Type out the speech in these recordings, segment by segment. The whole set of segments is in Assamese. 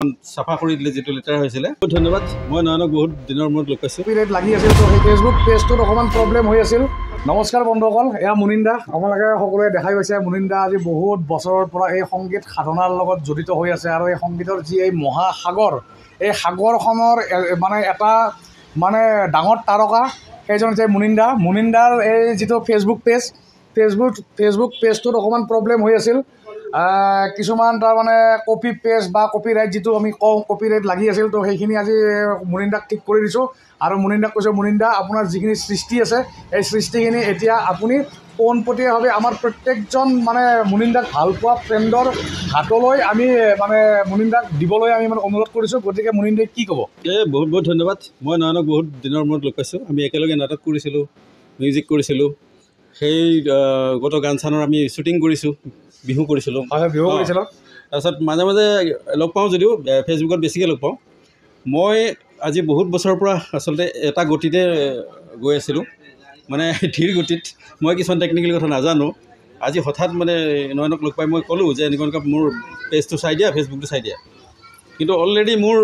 চাফা কৰি দিলে যিটো লেটাৰ হৈছিলে। বহুত ধন্যবাদ। মই নয়নক বহুত দিনৰ মূৰত লগ পাইছোঁ। ৰেট লাগি আছিল তো সেই ফেচবুক পেজটোত অকণমান প্ৰব্লেম হৈ আছিল। নমস্কাৰ বন্ধুসকল, এয়া মুনিন দা। আপোনালোকে সকলোৱে দেখাই পাইছে মুনিন দা আজি বহুত বছৰৰ পৰা এই সংগীত সাধনাৰ লগত জড়িত হৈ আছে আৰু এই সংগীতৰ যি এই মহাসাগৰ, এই সাগৰখনৰ মানে এটা মানে ডাঙৰ তাৰকা সেইজন হৈছে মুনিন দা। মুনিন দাৰ এই যিটো ফেচবুক পেজটোত অকণমান প্ৰব্লেম হৈ আছিল। কিছুমান তাৰমানে কপি পেষ্ট বা কপি ৰাইট যিটো আমি কওঁ কপি ৰাইট লাগি আছিল তো সেইখিনি আজি মুনিন দাক ঠিক কৰি দিছোঁ আৰু মুনিন দাক কৈছোঁ মুনিন দা আপোনাৰ যিখিনি সৃষ্টি আছে এই সৃষ্টিখিনি এতিয়া আপুনি পোনপটীয়াভাৱে আমাৰ প্ৰত্যেকজন মানে মুনিন দাক ভাল পোৱা ফ্ৰেণ্ডৰ হাতলৈ আমি মানে মুনিন দাক দিবলৈ আমি মানে অনুৰোধ কৰিছোঁ। গতিকে মুনিন দাই কি ক'ব? বহুত বহুত ধন্যবাদ। মই নয়নক বহুত দিনৰ মূৰত লগ পাইছোঁ। আমি একেলগে নাটক কৰিছিলোঁ, মিউজিক কৰিছিলোঁ, সেই গত গান চানৰ আমি শ্বুটিং কৰিছোঁ, বিহু কৰিছিলোঁ। বিহু কৰিছিলোঁ। তাৰপিছত মাজে মাজে লগ পাওঁ যদিও ফেচবুকত বেছিকৈ লগ পাওঁ। মই আজি বহুত বছৰৰ পৰা আচলতে এটা গতিতে গৈ আছিলোঁ, মানে ধীৰ গতিত। মই কিছুমান টেকনিকেল কথা নাজানো। আজি হঠাৎ মানে নয়নক লগ পাই মই ক'লোঁ যে এনেকুৱা মোৰ পেজটো চাই দিয়া, ফেচবুকটো চাই দিয়া। কিন্তু অলৰেডি মোৰ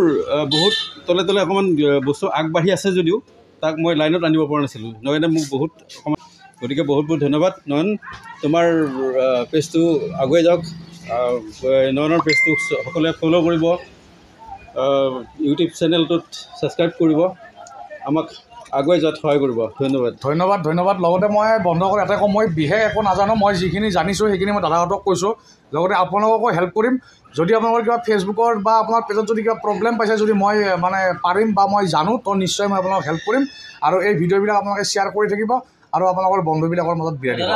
বহুত তলে তলে অকণমান বস্তু আগবাঢ়ি আছে যদিও তাক মই লাইনত আনিব পৰা নাছিলোঁ। নয়নে মোক বহুত অকণমান, গতিকে বহুত বহুত ধন্যবাদ নয়ন। তোমাৰ পেজটো আগুৱাই যাওক। নয়নৰ পেজটো সকলোৱে ফ'ল' কৰিব, ইউটিউব চেনেলটোত ছাবস্ক্ৰাইব কৰিব, আমাক আগুৱাই যোৱাত সহায় কৰিব। ধন্যবাদ। লগতে মই বন্ধুসকল এটাই কওঁ, মই বিশেষ একো নাজানো। মই যিখিনি জানিছোঁ সেইখিনি মই দাদাহঁতক কৈছোঁ। লগতে আপোনালোককো হেল্প কৰিম। যদি আপোনালোকৰ কিবা ফেচবুকৰ বা আপোনাৰ পেজত যদি কিবা প্ৰব্লেম পাইছে, যদি মই মানে পাৰিম বা মই জানো তো নিশ্চয় মই আপোনালোকক হেল্প কৰিম। আৰু এই ভিডিঅ'বিলাক আপোনালোকে শ্বেয়াৰ কৰি থাকিব আৰু আপোনালোকৰ বন্ধুবিলাকৰ মাজত বিলাই দিব।